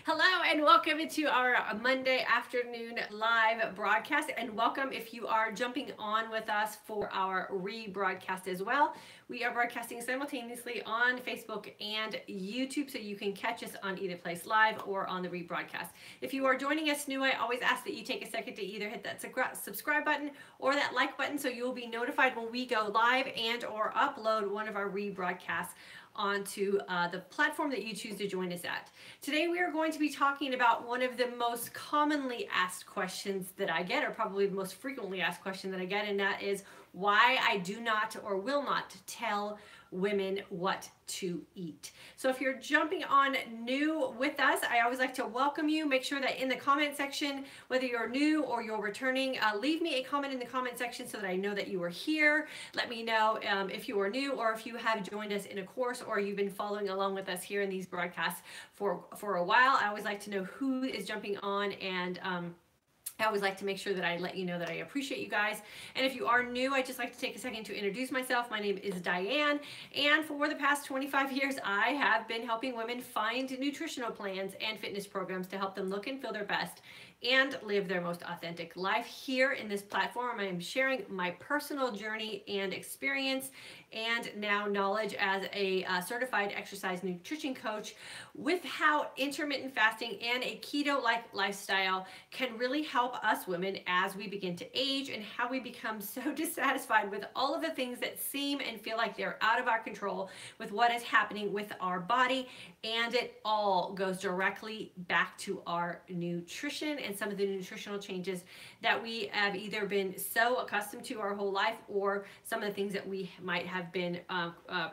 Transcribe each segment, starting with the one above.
Hello and welcome into our Monday afternoon live broadcast, and welcome if you are jumping on with us for our rebroadcast as well. We are broadcasting simultaneously on Facebook and YouTube, so you can catch us on either place live or on the rebroadcast. If you are joining us new, I always ask that you take a second to either hit that subscribe button or that like button so you will be notified when we go live and or upload one of our rebroadcasts onto the platform that you choose to join us at. Today we are going to be talking about one of the most commonly asked questions that I get, or probably the most frequently asked question that I get, and that is why I do not or will not tell women what to eat. So if you're jumping on new with us, I always like to welcome you. Make sure that in the comment section, whether you're new or you're returning, leave me a comment in the comment section so that I know that you are here. Let me know if you are new or if you have joined us in a course or you've been following along with us here in these broadcasts for a while. I always like to know who is jumping on, and I always like to make sure that I let you know that I appreciate you guys. And if you are new, I just like to take a second to introduce myself. My name is Diane, and for the past 25 years, I have been helping women find nutritional plans and fitness programs to help them look and feel their best and live their most authentic life. Here in this platform, I am sharing my personal journey and experience and now knowledge as a certified exercise nutrition coach with how intermittent fasting and a keto-like lifestyle can really help us women as we begin to age, and how we become so dissatisfied with all of the things that seem and feel like they're out of our control with what is happening with our body, and it all goes directly back to our nutrition and some of the nutritional changes that we have either been so accustomed to our whole life, or some of the things that we might have been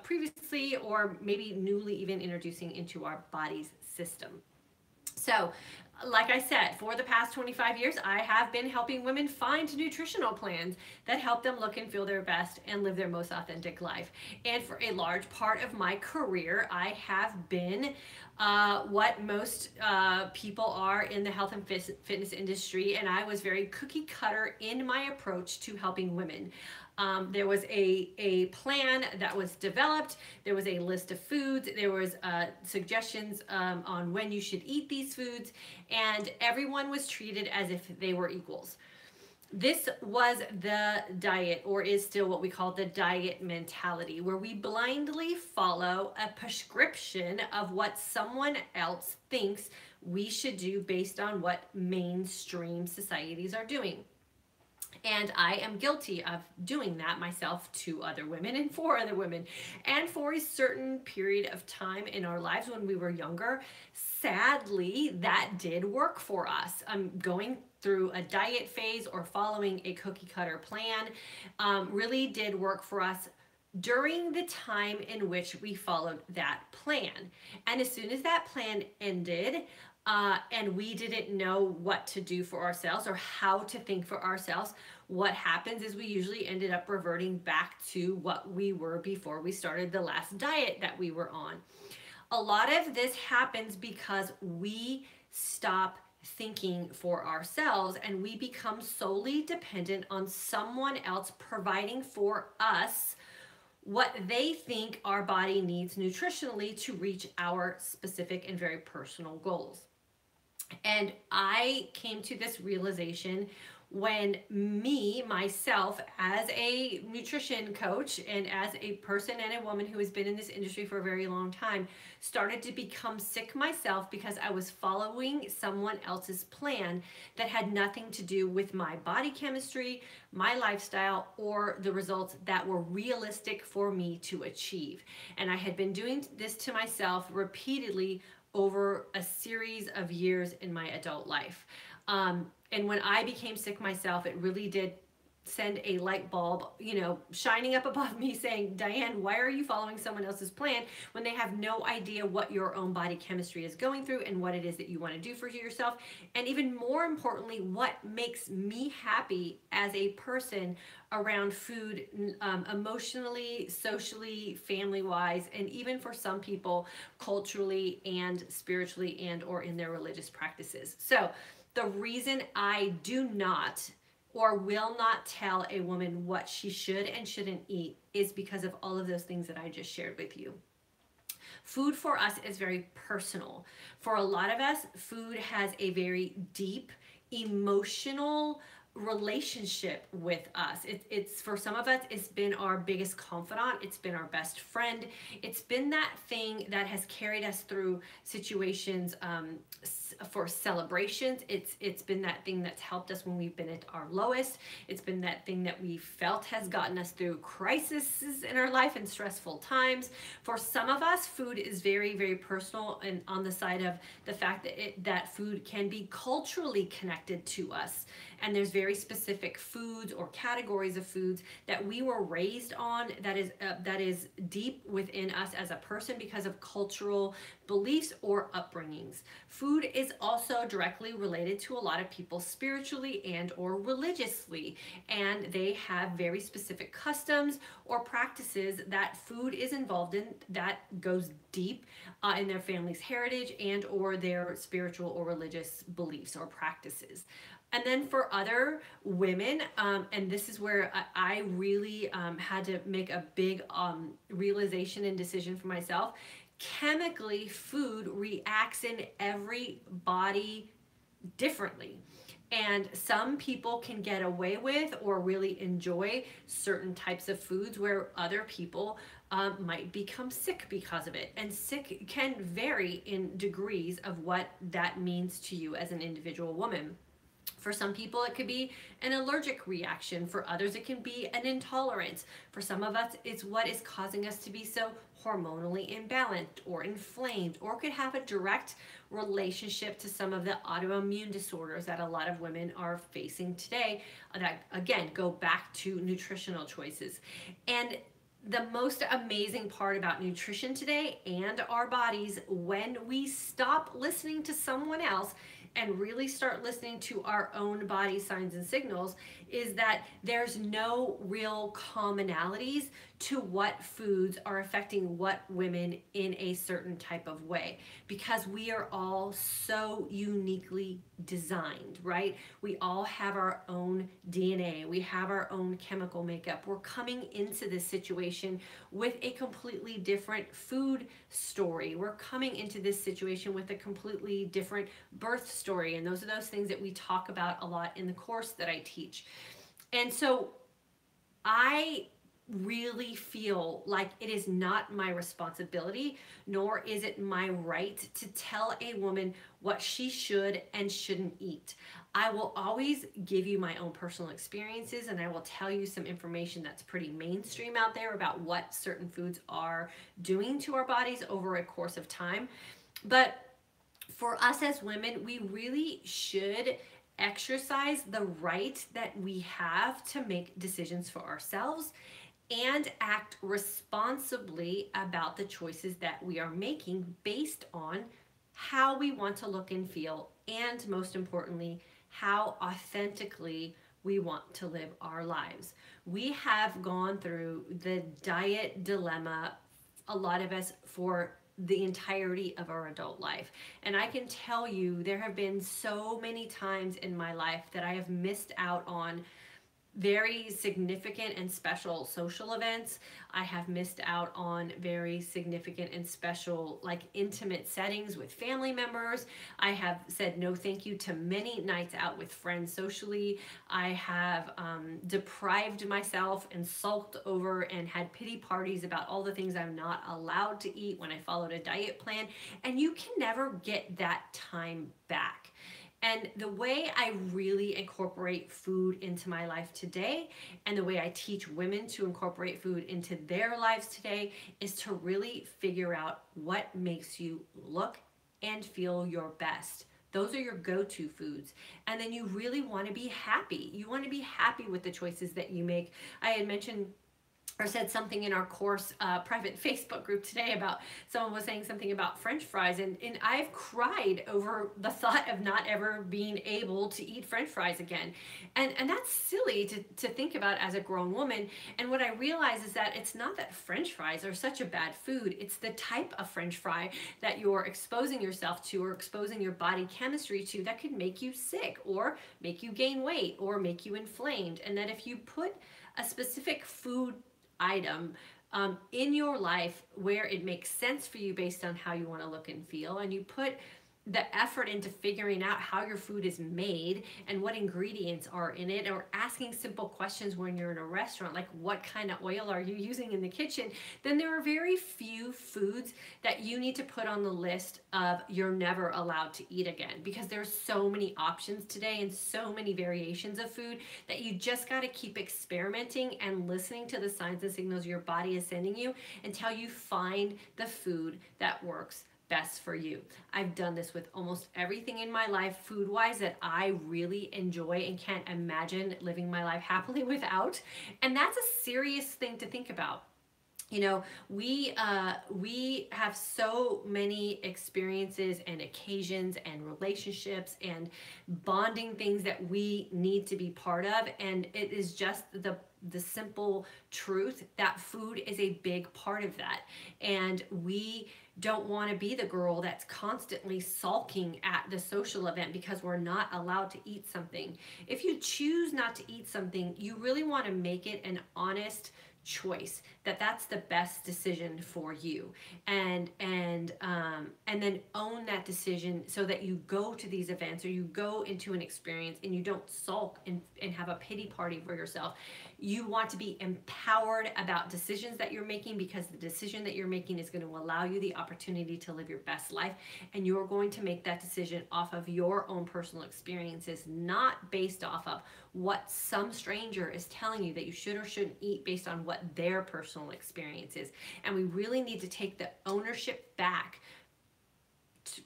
previously or maybe newly even introducing into our body's system. So, like I said, for the past 25 years, I have been helping women find nutritional plans that help them look and feel their best and live their most authentic life. And for a large part of my career, I have been what most people are in the health and fitness industry, and I was very cookie cutter in my approach to helping women. There was a plan that was developed. There was a list of foods. There was suggestions on when you should eat these foods, and everyone was treated as if they were equals. This was the diet, or is still what we call the diet mentality, where we blindly follow a prescription of what someone else thinks we should do based on what mainstream societies are doing. And I am guilty of doing that myself to other women and for other women. And for a certain period of time in our lives when we were younger, sadly, that did work for us. Going through a diet phase or following a cookie cutter plan really did work for us during the time in which we followed that plan. And as soon as that plan ended, and we didn't know what to do for ourselves or how to think for ourselves, what happens is we usually ended up reverting back to what we were before we started the last diet that we were on. A lot of this happens because we stop thinking for ourselves and we become solely dependent on someone else providing for us what they think our body needs nutritionally to reach our specific and very personal goals. And I came to this realization when myself, as a nutrition coach and as a person and a woman who has been in this industry for a very long time, started to become sick myself because I was following someone else's plan that had nothing to do with my body chemistry, my lifestyle, or the results that were realistic for me to achieve. And I had been doing this to myself repeatedly over a series of years in my adult life. And when I became sick myself, it really did send a light bulb, shining up above me saying, Diane, why are you following someone else's plan when they have no idea what your own body chemistry is going through and what it is that you want to do for yourself? And even more importantly, what makes me happy as a person around food, emotionally, socially, family-wise, and even for some people, culturally and spiritually and or in their religious practices. So the reason I do not or will not tell a woman what she should and shouldn't eat is because of all of those things that I just shared with you. Food for us is very personal. For a lot of us, food has a very deep emotional relationship with us. It's for some of us, it's been our biggest confidant. It's been our best friend. It's been that thing that has carried us through situations, for celebrations. It's been that thing that's helped us when we've been at our lowest. It's been that thing that we felt has gotten us through crises in our life and stressful times. For some of us, food is very, very personal, and on the side of the fact that that food can be culturally connected to us. And there's very specific foods or categories of foods that we were raised on that is deep within us as a person because of cultural beliefs or upbringings. Food is also directly related to a lot of people spiritually and or religiously, and they have very specific customs or practices that food is involved in that goes deep in their family's heritage and or their spiritual or religious beliefs or practices. And then for other women, and this is where I really had to make a big realization and decision for myself. Chemically, food reacts in every body differently. And some people can get away with or really enjoy certain types of foods where other people might become sick because of it. And sick can vary in degrees of what that means to you as an individual woman. For some people, it could be an allergic reaction. For others, it can be an intolerance. For some of us, it's what is causing us to be so hormonally imbalanced or inflamed, or could have a direct relationship to some of the autoimmune disorders that a lot of women are facing today that, again, go back to nutritional choices. And the most amazing part about nutrition today and our bodies, when we stop listening to someone else and really start listening to our own body signs and signals, is that there's no real commonalities to what foods are affecting what women in a certain type of way, because we are all so uniquely designed, right? We all have our own DNA, we have our own chemical makeup. We're coming into this situation with a completely different food story. We're coming into this situation with a completely different birth story, and those are those things that we talk about a lot in the course that I teach. And so I really feel like it is not my responsibility, nor is it my right to tell a woman what she should and shouldn't eat. I will always give you my own personal experiences, and I will tell you some information that's pretty mainstream out there about what certain foods are doing to our bodies over a course of time. But for us as women, we really should exercise the right that we have to make decisions for ourselves and act responsibly about the choices that we are making based on how we want to look and feel, and most importantly, how authentically we want to live our lives. We have gone through the diet dilemma, a lot of us, for the entirety of our adult life. And I can tell you, there have been so many times in my life that I have missed out on very significant and special social events. I have missed out on very significant and special, like, intimate settings with family members. I have said no thank you to many nights out with friends socially. I have deprived myself and sulked over and had pity parties about all the things I'm not allowed to eat when I followed a diet plan. And you can never get that time back. And the way I really incorporate food into my life today, and the way I teach women to incorporate food into their lives today, is to really figure out what makes you look and feel your best. Those are your go-to foods. And then you really want to be happy. You want to be happy with the choices that you make. I had mentioned or said something in our course private Facebook group today about, someone was saying something about French fries, and I've cried over the thought of not ever being able to eat French fries again. And that's silly to think about as a grown woman. And what I realize is that it's not that French fries are such a bad food, it's the type of French fry that you're exposing yourself to or exposing your body chemistry to that could make you sick or make you gain weight or make you inflamed. And that if you put a specific food item in your life where it makes sense for you based on how you want to look and feel, and you put the effort into figuring out how your food is made and what ingredients are in it, or asking simple questions when you're in a restaurant, like what kind of oil are you using in the kitchen, then there are very few foods that you need to put on the list of you're never allowed to eat again, because there's so many options today and so many variations of food that you just got to keep experimenting and listening to the signs and signals your body is sending you until you find the food that works best for you. I've done this with almost everything in my life food-wise that I really enjoy and can't imagine living my life happily without. And that's a serious thing to think about. You know, we have so many experiences and occasions and relationships and bonding things that we need to be part of, and it is just the simple truth that food is a big part of that. And we don't want to be the girl that's constantly sulking at the social event because we're not allowed to eat something. If you choose not to eat something, you really want to make it an honest choice that that's the best decision for you, and then own that decision so that you go to these events or you go into an experience and you don't sulk and have a pity party for yourself. You want to be empowered about decisions that you're making, because the decision that you're making is going to allow you the opportunity to live your best life, and you're going to make that decision off of your own personal experiences, not based off of what some stranger is telling you that you should or shouldn't eat based on what their personal experience is. And we really need to take the ownership back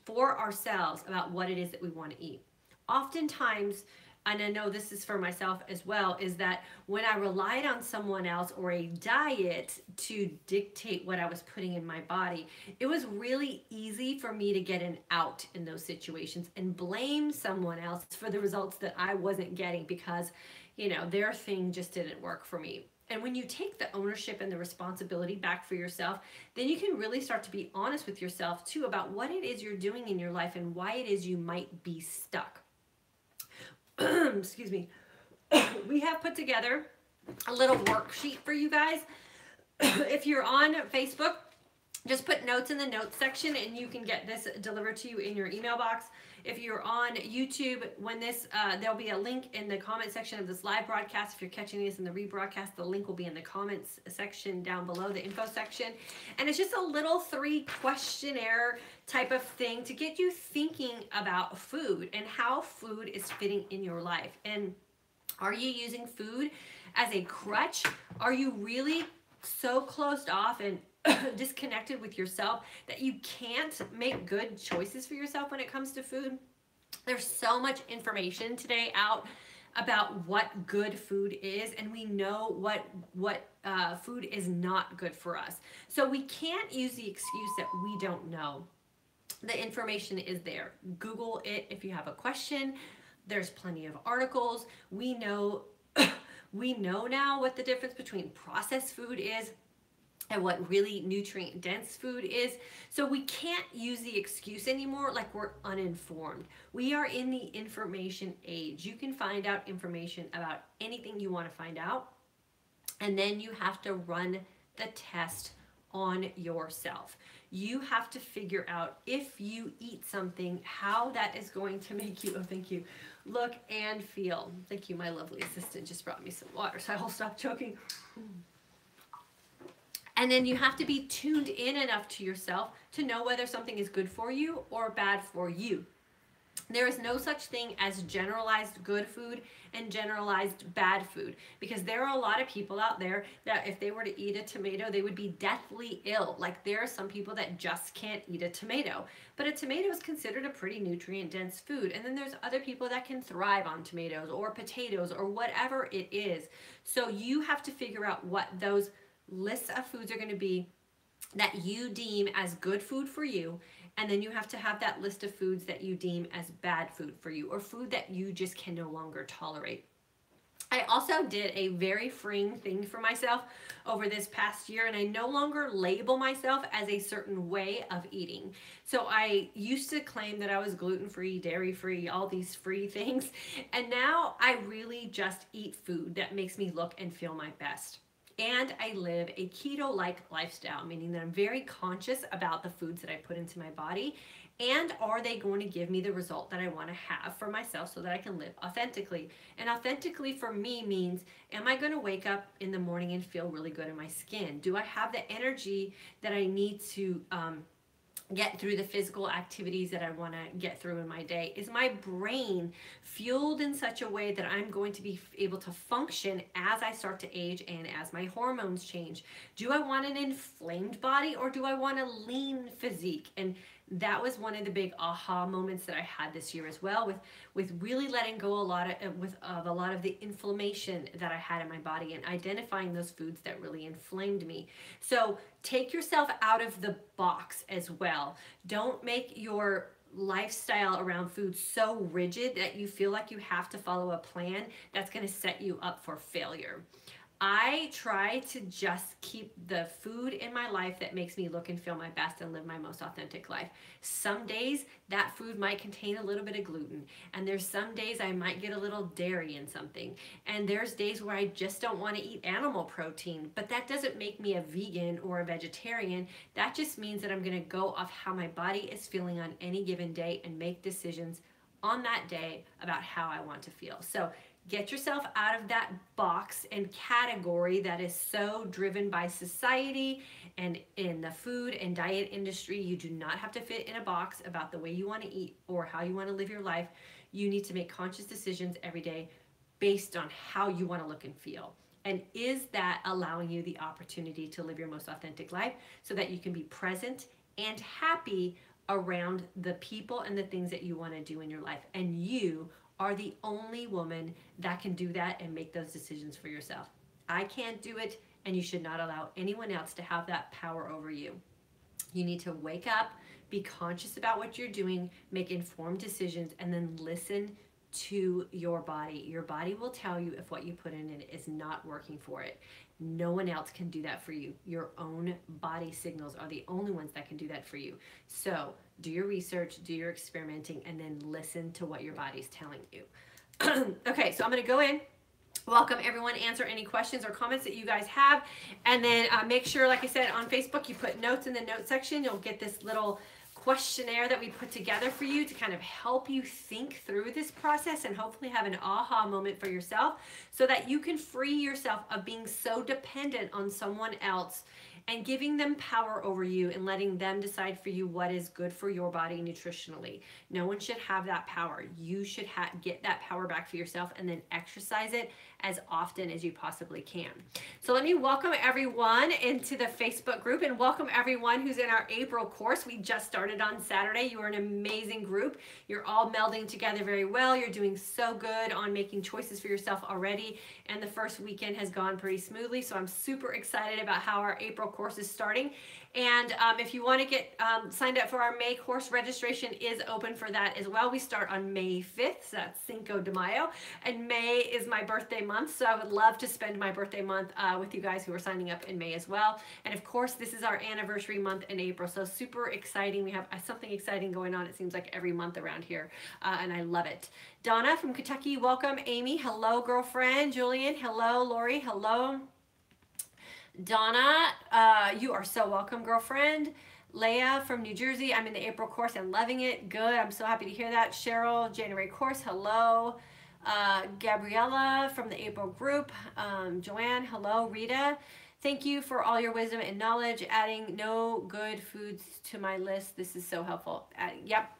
for ourselves about what it is that we want to eat. Oftentimes, and I know this is for myself as well, is that when I relied on someone else or a diet to dictate what I was putting in my body, it was really easy for me to get an out in those situations and blame someone else for the results that I wasn't getting because, you know, their thing just didn't work for me. And when you take the ownership and the responsibility back for yourself, then you can really start to be honest with yourself too about what it is you're doing in your life and why it is you might be stuck. Excuse me. We have put together a little worksheet for you guys. If you're on Facebook, just put notes in the notes section and you can get this delivered to you in your email box. If you're on YouTube, when this, there'll be a link in the comment section of this live broadcast. If you're catching this in the rebroadcast, the link will be in the comments section down below, the info section. And it's just a little 3-questionnaire type of thing to get you thinking about food and how food is fitting in your life. And are you using food as a crutch? Are you really so closed off and disconnected with yourself that you can't make good choices for yourself when it comes to food? There's so much information today out about what good food is, and we know what food is not good for us. So we can't use the excuse that we don't know. The information is there. Google it if you have a question. There's plenty of articles. We know now what the difference between processed food is and what really nutrient dense food is. So we can't use the excuse anymore like we're uninformed. We are in the information age. You can find out information about anything you want to find out, and then you have to run the test on yourself. You have to figure out if you eat something, how that is going to make you, oh thank you, look and feel. Thank you, my lovely assistant just brought me some water, so I'll stop choking. And then you have to be tuned in enough to yourself to know whether something is good for you or bad for you. There is no such thing as generalized good food and generalized bad food, because there are a lot of people out there that if they were to eat a tomato, they would be deathly ill. Like there are some people that just can't eat a tomato, but a tomato is considered a pretty nutrient dense food. And then there's other people that can thrive on tomatoes or potatoes or whatever it is. So you have to figure out what those lists of foods are going to be that you deem as good food for you, and then you have to have that list of foods that you deem as bad food for you, or food that you just can no longer tolerate. I also did a very freeing thing for myself over this past year, and I no longer label myself as a certain way of eating. So I used to claim that I was gluten-free, dairy-free, all these free things, and now I really just eat food that makes me look and feel my best. And I live a keto-like lifestyle, meaning that I'm very conscious about the foods that I put into my body, and are they going to give me the result that I want to have for myself so that I can live authentically. And authentically for me means, am I going to wake up in the morning and feel really good in my skin? Do I have the energy that I need to get through the physical activities that I want to get through in my day? Is my brain fueled in such a way that I'm going to be able to function as I start to age and as my hormones change? Do I want an inflamed body, or do I want a lean physique? And that was one of the big aha moments that I had this year as well, with really letting go a lot of the inflammation that I had in my body and identifying those foods that really inflamed me. So take yourself out of the box as well. Don't make your lifestyle around food so rigid that you feel like you have to follow a plan that's going to set you up for failure. I try to just keep the food in my life that makes me look and feel my best and live my most authentic life. Some days that food might contain a little bit of gluten, and there's some days I might get a little dairy in something, and there's days where I just don't want to eat animal protein, but that doesn't make me a vegan or a vegetarian. That just means that I'm going to go off how my body is feeling on any given day and make decisions on that day about how I want to feel. So get yourself out of that box and category that is so driven by society and in the food and diet industry. You do not have to fit in a box about the way you want to eat or how you want to live your life. You need to make conscious decisions every day based on how you want to look and feel. And is that allowing you the opportunity to live your most authentic life so that you can be present and happy around the people and the things that you want to do in your life? And you are the only woman that can do that and make those decisions for yourself. I can't do it, and you should not allow anyone else to have that power over you. You need to wake up, be conscious about what you're doing, make informed decisions, and then listen to your body. Your body will tell you if what you put in it is not working for it. No one else can do that for you. Your own body signals are the only ones that can do that for you. So do your research, do your experimenting, and then listen to what your body's telling you. Okay, so I'm going to go in. Welcome everyone, answer any questions or comments that you guys have, and then make sure, like I said, on Facebook you put notes in the note section. You'll get this little questionnaire that we put together for you to kind of help you think through this process and hopefully have an aha moment for yourself so that you can free yourself of being so dependent on someone else and giving them power over you and letting them decide for you what is good for your body nutritionally. No one should have that power. You should get that power back for yourself and then exercise it as often as you possibly can. So let me welcome everyone into the Facebook group and welcome everyone who's in our April course. We just started on Saturday. You are an amazing group. You're all melding together very well. You're doing so good on making choices for yourself already, and the first weekend has gone pretty smoothly. So I'm super excited about how our April course is starting. And if you want to get signed up for our May course, registration is open for that as well. We start on May 5th, so that's Cinco de Mayo, and May is my birthday month, so I would love to spend my birthday month with you guys who are signing up in May as well. And of course, this is our anniversary month in April, so super exciting. We have something exciting going on, it seems like every month around here, and I love it. Donna from Kentucky, welcome. Amy, hello, girlfriend. Julian, hello. Lori, hello. Donna, you are so welcome, girlfriend. Leah from New Jersey, I'm in the April course and loving it. Good, I'm so happy to hear that. Cheryl, January course, hello. Gabriella from the April group. Joanne, hello. Rita, thank you for all your wisdom and knowledge. Adding no good foods to my list. This is so helpful. Yep.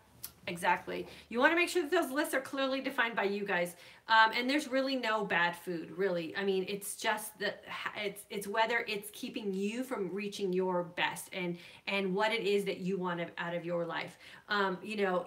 Exactly. You want to make sure that those lists are clearly defined by you guys. And there's really no bad food, really. I mean, it's just that it's whether it's keeping you from reaching your best and what it is that you want out of your life. You know,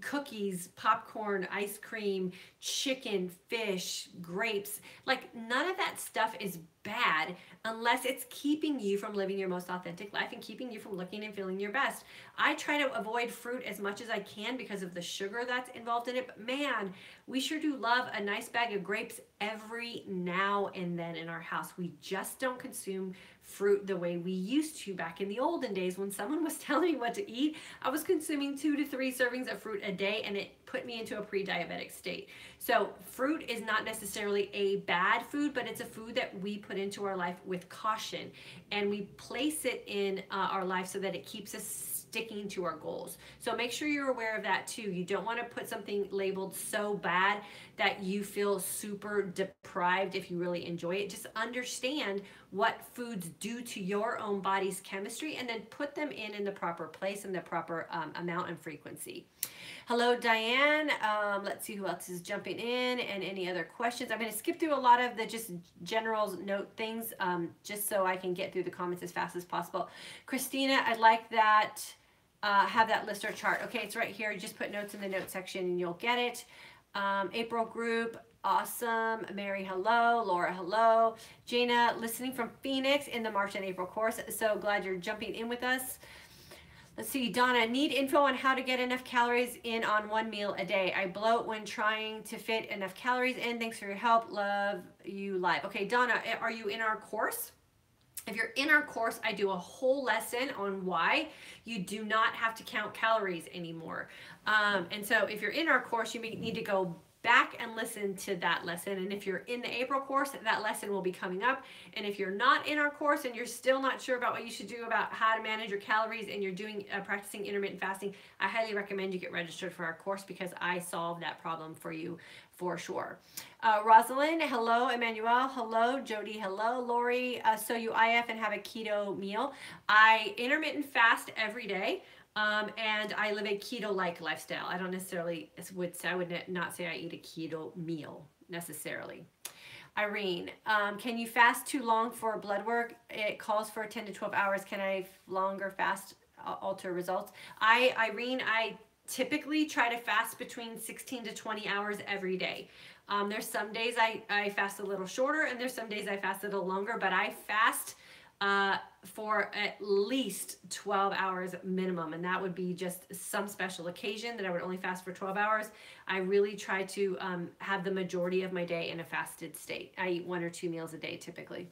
cookies, popcorn, ice cream, chicken, fish, grapes, like none of that stuff is bad unless it's keeping you from living your most authentic life and keeping you from looking and feeling your best. I try to avoid fruit as much as I can because of the sugar that's involved in it, but man, we sure do love a nice bag of grapes every now and then in our house. We just don't consume fruit the way we used to back in the olden days. When someone was telling me what to eat, I was consuming 2 to 3 servings of fruit a day, and it put me into a pre-diabetic state. So fruit is not necessarily a bad food, but it's a food that we put into our life with caution, and we place it in our life so that it keeps us sticking to our goals. So make sure you're aware of that too. You don't want to put something labeled so bad that you feel super deprived if you really enjoy it. Just understand what foods do to your own body's chemistry, and then put them in the proper place and the proper amount and frequency. Hello, Diane. Let's see who else is jumping in and any other questions. I'm going to skip through a lot of the just general note things just so I can get through the comments as fast as possible. Christina, I'd like that. Have that list or chart. Okay, it's right here. Just put notes in the note section and you'll get it. April group, awesome. Mary, hello. Laura, hello. Jana, listening from Phoenix in the March and April course. So glad you're jumping in with us. Let's see, Donna, need info on how to get enough calories in on one meal a day. I bloat when trying to fit enough calories in. Thanks for your help. Love you live. Okay, Donna, are you in our course? If you're in our course, I do a whole lesson on why you do not have to count calories anymore. And so if you're in our course, you may need to go back and listen to that lesson. And if you're in the April course, that lesson will be coming up. And if you're not in our course and you're still not sure about what you should do about how to manage your calories, and you're doing practicing intermittent fasting, I highly recommend you get registered for our course, because I solve that problem for you for sure. Rosalind, hello. Emmanuel, hello. Jody, hello. Lori, so you IF and have a keto meal. I intermittent fast every day. And I live a keto-like lifestyle. I don't necessarily I would not say I eat a keto meal necessarily. Irene, can you fast too long for blood work? It calls for 10 to 12 hours. Can I longer fast alter results? Irene, I typically try to fast between 16 to 20 hours every day. There's some days I fast a little shorter, and there's some days I fast a little longer, but I fast for at least 12 hours minimum, and that would be just some special occasion that I would only fast for 12 hours. I really try to have the majority of my day in a fasted state. I eat 1 or 2 meals a day typically.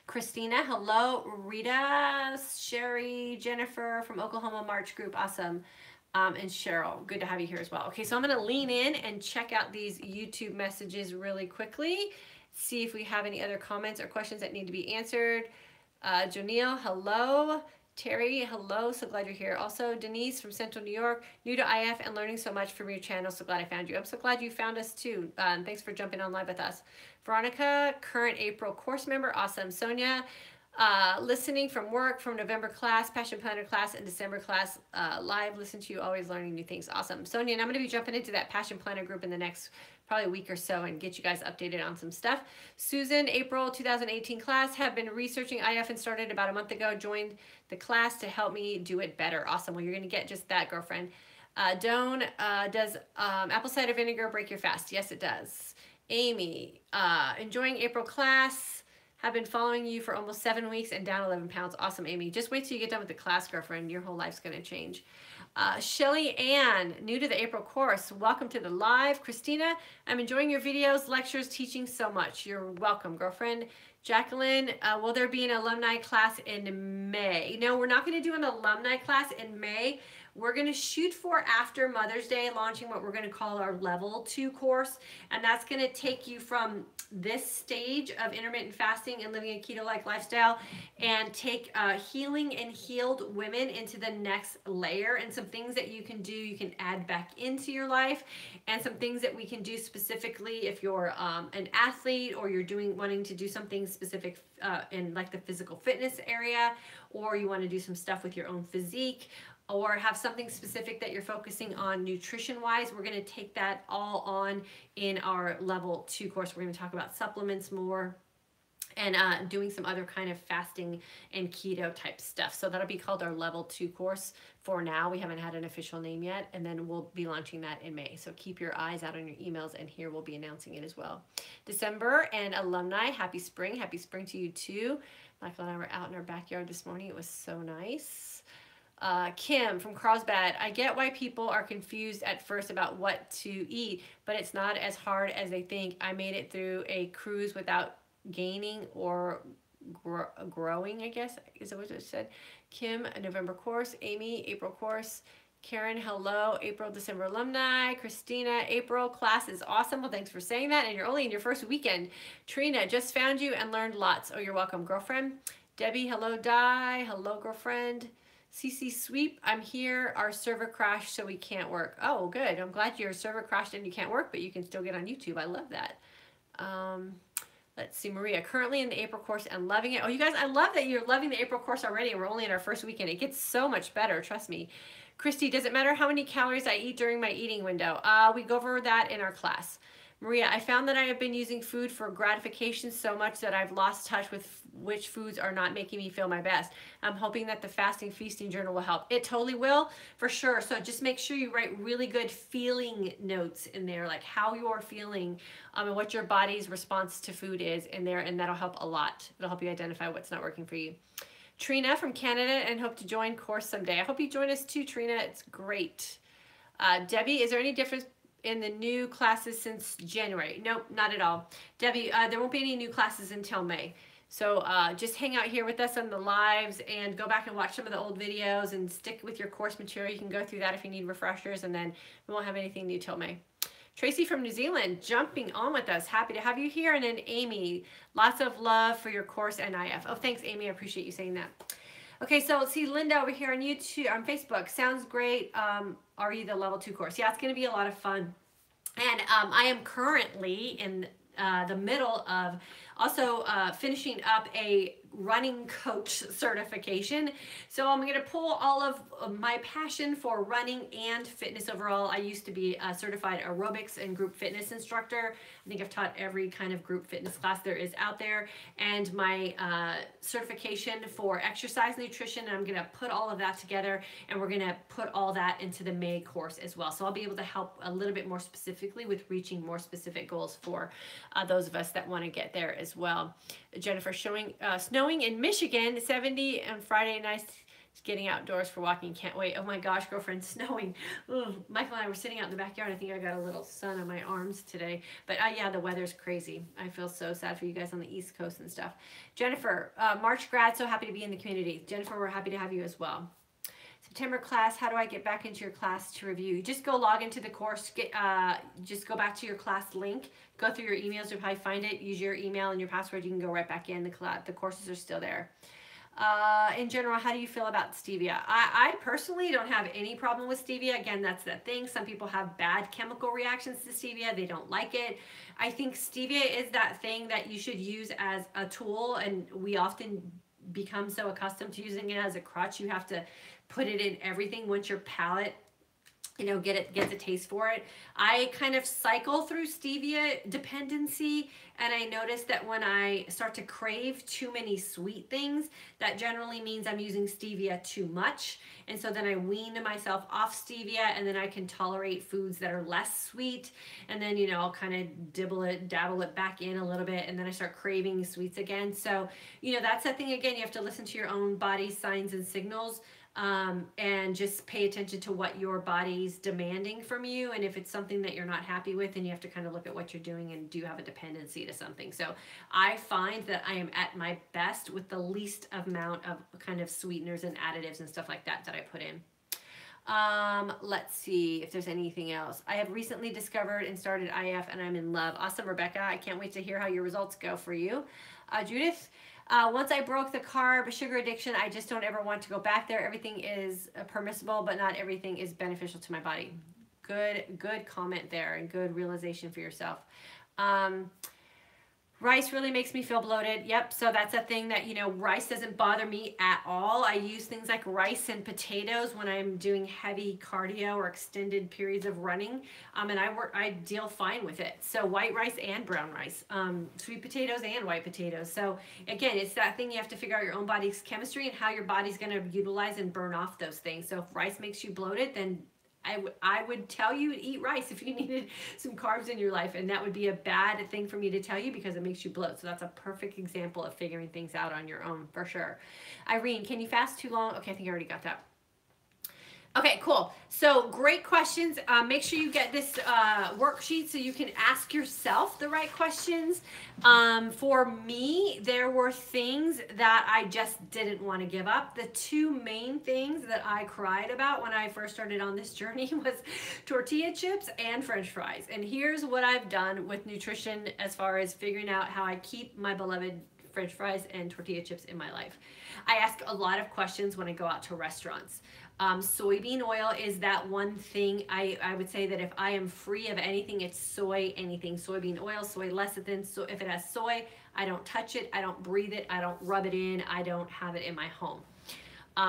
Christina, hello. Rita, Sherry, Jennifer from Oklahoma March group, awesome. And Cheryl, good to have you here as well. Okay, so I'm going to lean in and check out these YouTube messages really quickly. See if we have any other comments or questions that need to be answered. Jonille, hello. Terry, hello. So glad you're here. Also, Denise from Central New York, new to IF and learning so much from your channel. So glad I found you. I'm so glad you found us too. Thanks for jumping on live with us. Veronica, current April course member. Awesome. Sonia, listening from work, from November class, Passion Planner class, and December class live. Listen to you, always learning new things. Awesome. Sonia, and I'm going to be jumping into that Passion Planner group in the next probably a week or so and get you guys updated on some stuff. Susan, April 2018 class, have been researching IF and started about a month ago. Joined the class to help me do it better. Awesome. Well, you're going to get just that, girlfriend. Doan, does apple cider vinegar break your fast? Yes, it does. Amy, enjoying April class. Have been following you for almost 7 weeks and down 11 pounds. Awesome, Amy. Just wait till you get done with the class, girlfriend. Your whole life's going to change. Shelly Ann, new to the April course. Welcome to the live. Christina, I'm enjoying your videos, lectures, teaching so much. You're welcome, girlfriend. Jacqueline, will there be an alumni class in May? No, we're not going to do an alumni class in May. We're going to shoot for after Mother's Day, launching what we're going to call our level 2 course. And that's going to take you from this stage of intermittent fasting and living a keto-like lifestyle and take healing and healed women into the next layer, and some things that you can do, you can add back into your life, and some things that we can do specifically if you're an athlete, or you're wanting to do something specific in like the physical fitness area, or you want to do some stuff with your own physique, or have something specific that you're focusing on nutrition-wise. We're going to take that all on in our level 2 course. We're going to talk about supplements more and doing some other kind of fasting and keto type stuff. So that'll be called our level 2 course for now. We haven't had an official name yet, and then we'll be launching that in May. So keep your eyes out on your emails, and here we'll be announcing it as well. December and alumni, happy spring. Happy spring to you too. Michael and I were out in our backyard this morning. It was so nice. Kim from Carlsbad, I get why people are confused at first about what to eat, but it's not as hard as they think. I made it through a cruise without gaining or growing, I guess, is that what it said? Kim, a November course. Amy, April course. Karen, hello. April, December alumni. Christina, April class is awesome. Well, thanks for saying that. And you're only in your first weekend. Trina, just found you and learned lots. Oh, you're welcome, girlfriend. Debbie, hello. Di, hello, girlfriend. CC Sweep, I'm here. Our server crashed, so we can't work. Oh, good. I'm glad your server crashed and you can't work, but you can still get on YouTube. I love that. Let's see, Maria, currently in the April course and loving it. Oh, you guys, I love that you're loving the April course already, and we're only in our first weekend. It gets so much better, trust me. Christy, does it matter how many calories I eat during my eating window? We go over that in our class. Maria, I found that I have been using food for gratification so much that I've lost touch with which foods are not making me feel my best. I'm hoping that the fasting feasting journal will help. It totally will, for sure. So just make sure you write really good feeling notes in there, like how you're feeling and what your body's response to food is in there, and that'll help a lot. It'll help you identify what's not working for you. Trina from Canada, and hope to join course someday. I hope you join us too, Trina. It's great. Debbie, is there any difference in the new classes since January? Nope, not at all. Debbie, there won't be any new classes until May. So just hang out here with us on the lives and go back and watch some of the old videos and stick with your course material. You can go through that if you need refreshers, and then we won't have anything new till May. Tracy from New Zealand, jumping on with us. Happy to have you here. And then Amy, lots of love for your course and IF. Oh, thanks, Amy. I appreciate you saying that. Okay, so let's see Linda over here on YouTube, on Facebook. Sounds great. RE the level 2 course. Yeah, it's going to be a lot of fun. And I am currently in the middle of also finishing up a running coach certification. So I'm going to pull all of my passion for running and fitness overall. I used to be a certified aerobics and group fitness instructor. I think I've taught every kind of group fitness class there is out there, and my certification for exercise nutrition. And I'm going to put all of that together, and we're going to put all that into the May course as well. So I'll be able to help a little bit more specifically with reaching more specific goals for those of us that want to get there as well. Jennifer, snowing in Michigan, 70 on Friday. Nice getting outdoors for walking. Can't wait. Oh my gosh, girlfriend, snowing. Ooh, Michael and I were sitting out in the backyard. I think I got a little sun on my arms today. But yeah, the weather's crazy. I feel so sad for you guys on the East Coast and stuff. Jennifer, March grad, so happy to be in the community. Jennifer, we're happy to have you as well. September class, how do I get back into your class to review? Just go log into the course, just go back to your class link, go through your emails, you'll probably find it, use your email and your password, you can go right back in, the courses are still there. In general, how do you feel about stevia? I personally don't have any problem with stevia. Again, that's the thing. Some people have bad chemical reactions to stevia. They don't like it. I think stevia is that thing that you should use as a tool, and we often become so accustomed to using it as a crutch. You have to put it in everything once your palate, you know, gets a taste for it. I kind of cycle through stevia dependency, and I notice that when I start to crave too many sweet things, that generally means I'm using stevia too much. And so then I wean myself off stevia, and then I can tolerate foods that are less sweet. And then, you know, I'll kind of dabble it back in a little bit, and then I start craving sweets again. So, you know, that's the thing. Again, you have to listen to your own body's signs and signals. And just pay attention to what your body's demanding from you, and if it's something that you're not happy with, then you have to kind of look at what you're doing and do you have a dependency to something. So I find that I am at my best with the least amount of kind of sweeteners and additives and stuff like that I put in. Let's see if there's anything else. I have recently discovered and started IF, and I'm in love. Awesome, Rebecca. I can't wait to hear how your results go for you. Judith, once I broke the carb sugar addiction, I just don't ever want to go back there. Everything is permissible, but not everything is beneficial to my body. Good comment there, and good realization for yourself. Rice really makes me feel bloated. Yep, so that's a thing that, you know, rice doesn't bother me at all. I use things like rice and potatoes when I'm doing heavy cardio or extended periods of running, and I deal fine with it. So white rice and brown rice, sweet potatoes and white potatoes. So again, it's that thing, you have to figure out your own body's chemistry and how your body's going to utilize and burn off those things. So if rice makes you bloated, then I would tell you to eat rice if you needed some carbs in your life, and that would be a bad thing for me to tell you because it makes you bloat. So that's a perfect example of figuring things out on your own for sure. Irene, can you fast too long? Okay, I think I already got that. Okay, cool. So great questions. Make sure you get this worksheet so you can ask yourself the right questions. For me, there were things that I just didn't want to give up. The two main things that I cried about when I first started on this journey was tortilla chips and French fries. And here's what I've done with nutrition as far as figuring out how I keep my beloved French fries and tortilla chips in my life. I ask a lot of questions when I go out to restaurants. Soybean oil is that one thing I would say that if I am free of anything, it's soy, anything soybean oil, soy lecithin. So if it has soy, I don't touch it, I don't breathe it, I don't rub it in, I don't have it in my home.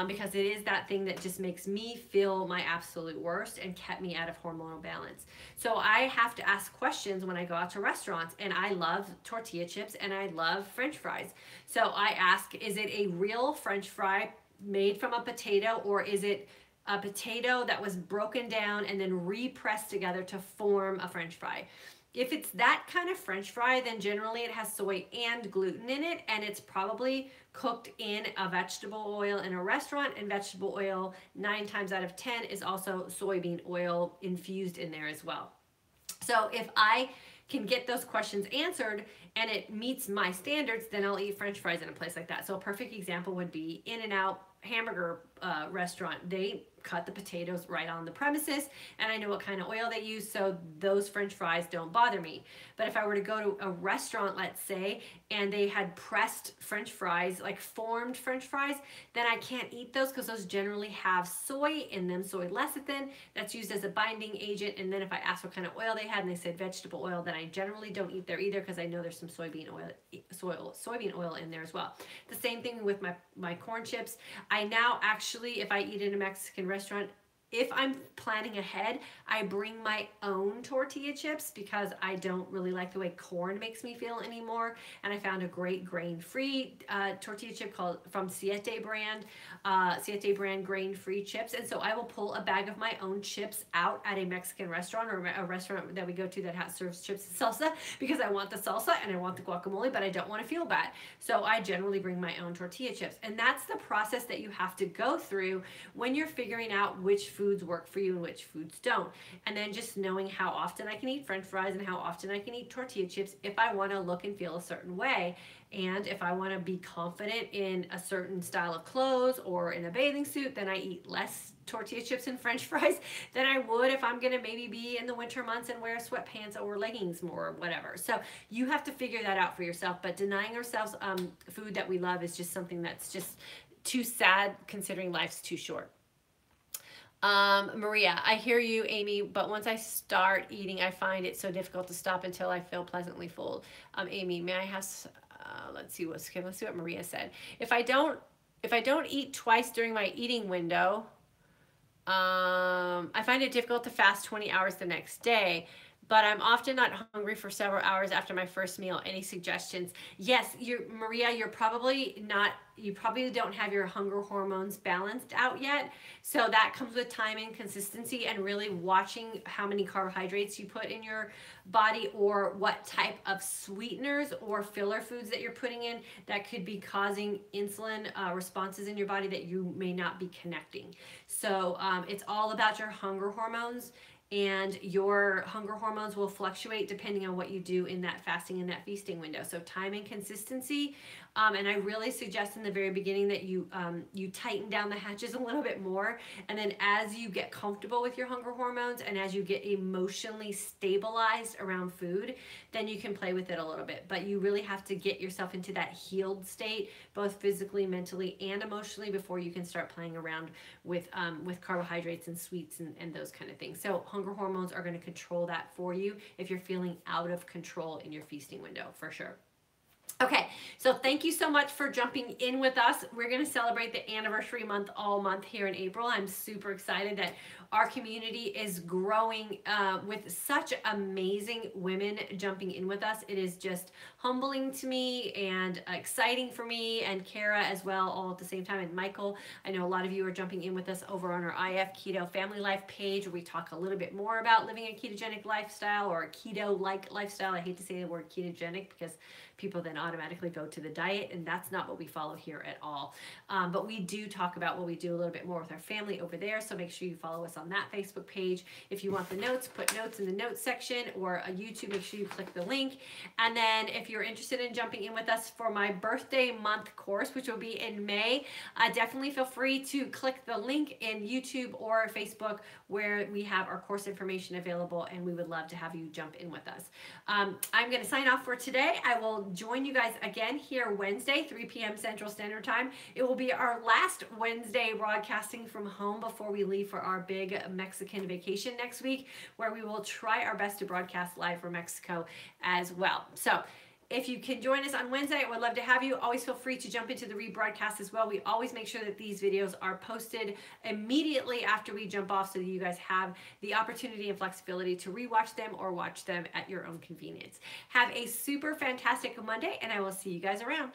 Because it is that thing that just makes me feel my absolute worst and kept me out of hormonal balance. So I have to ask questions when I go out to restaurants, and I love tortilla chips and I love French fries. So I ask, is it a real French fry made from a potato, or is it a potato that was broken down and then repressed together to form a French fry? If it's that kind of French fry, then generally it has soy and gluten in it, and it's probably cooked in a vegetable oil in a restaurant, and vegetable oil 9 times out of 10 is also soybean oil infused in there as well. So if I can get those questions answered and it meets my standards, then I'll eat French fries in a place like that. So a perfect example would be In-N-Out hamburger restaurant. They cut the potatoes right on the premises, and I know what kind of oil they use, so those French fries don't bother me. But if I were to go to a restaurant, let's say, and they had pressed French fries, like formed French fries, then I can't eat those because those generally have soy in them, soy lecithin, that's used as a binding agent. And then if I asked what kind of oil they had and they said vegetable oil, then I generally don't eat there either because I know there's some soybean oil in there as well. The same thing with my corn chips. I now actually, if I eat in a Mexican restaurant, if I'm planning ahead, I bring my own tortilla chips because I don't really like the way corn makes me feel anymore. And I found a great grain-free tortilla chip called from Siete brand grain-free chips. And so I will pull a bag of my own chips out at a Mexican restaurant or a restaurant that we go to that serves chips and salsa, because I want the salsa and I want the guacamole, but I don't want to feel bad. So I generally bring my own tortilla chips. And that's the process that you have to go through when you're figuring out which foods work for you and which foods don't. And then just knowing how often I can eat French fries and how often I can eat tortilla chips if I want to look and feel a certain way. And if I want to be confident in a certain style of clothes or in a bathing suit, then I eat less tortilla chips and French fries than I would if I'm going to maybe be in the winter months and wear sweatpants or leggings more or whatever. So you have to figure that out for yourself. But denying ourselves food that we love is just something that's just too sad considering life's too short. Maria, I hear you, Amy, but once I start eating, I find it so difficult to stop until I feel pleasantly full. Amy, may I have, let's see what Maria said. If I don't eat twice during my eating window, I find it difficult to fast 20 hours the next day, but I'm often not hungry for several hours after my first meal. Any suggestions? Yes, Maria, you probably don't have your hunger hormones balanced out yet. So that comes with time and consistency and really watching how many carbohydrates you put in your body or what type of sweeteners or filler foods that you're putting in that could be causing insulin responses in your body that you may not be connecting. So it's all about your hunger hormones. And your hunger hormones will fluctuate depending on what you do in that fasting and that feasting window. So time and consistency. And I really suggest in the very beginning that you tighten down the hatches a little bit more. And then as you get comfortable with your hunger hormones and as you get emotionally stabilized around food, then you can play with it a little bit. But you really have to get yourself into that healed state, both physically, mentally, and emotionally, before you can start playing around with carbohydrates and sweets and those kind of things. So hunger hormones are going to control that for you if you're feeling out of control in your feasting window, for sure. Okay, so thank you so much for jumping in with us. We're going to celebrate the anniversary month all month here in April. I'm super excited that Our community is growing with such amazing women jumping in with us. It is just humbling to me and exciting for me and Kara as well, all at the same time. And Michael, I know a lot of you are jumping in with us over on our IF Keto Family Life page, where we talk a little bit more about living a ketogenic lifestyle or a keto-like lifestyle. I hate to say the word ketogenic because people then automatically go to the diet, and that's not what we follow here at all. But we do talk about what we do a little bit more with our family over there, so make sure you follow us on that Facebook page. If you want the notes, put notes in the notes section, or a YouTube, make sure you click the link. And then if you're interested in jumping in with us for my birthday month course, which will be in May, definitely feel free to click the link in YouTube or Facebook where we have our course information available, and we would love to have you jump in with us. I'm going to sign off for today. I will join you guys again here Wednesday, 3 p.m. Central Standard Time. It will be our last Wednesday broadcasting from home before we leave for our big Mexican vacation next week, where we will try our best to broadcast live from Mexico as well. So if you can join us on Wednesday, I would love to have you. Always feel free to jump into the rebroadcast as well. We always make sure that these videos are posted immediately after we jump off, so that you guys have the opportunity and flexibility to rewatch them or watch them at your own convenience. Have a super fantastic Monday, and I will see you guys around.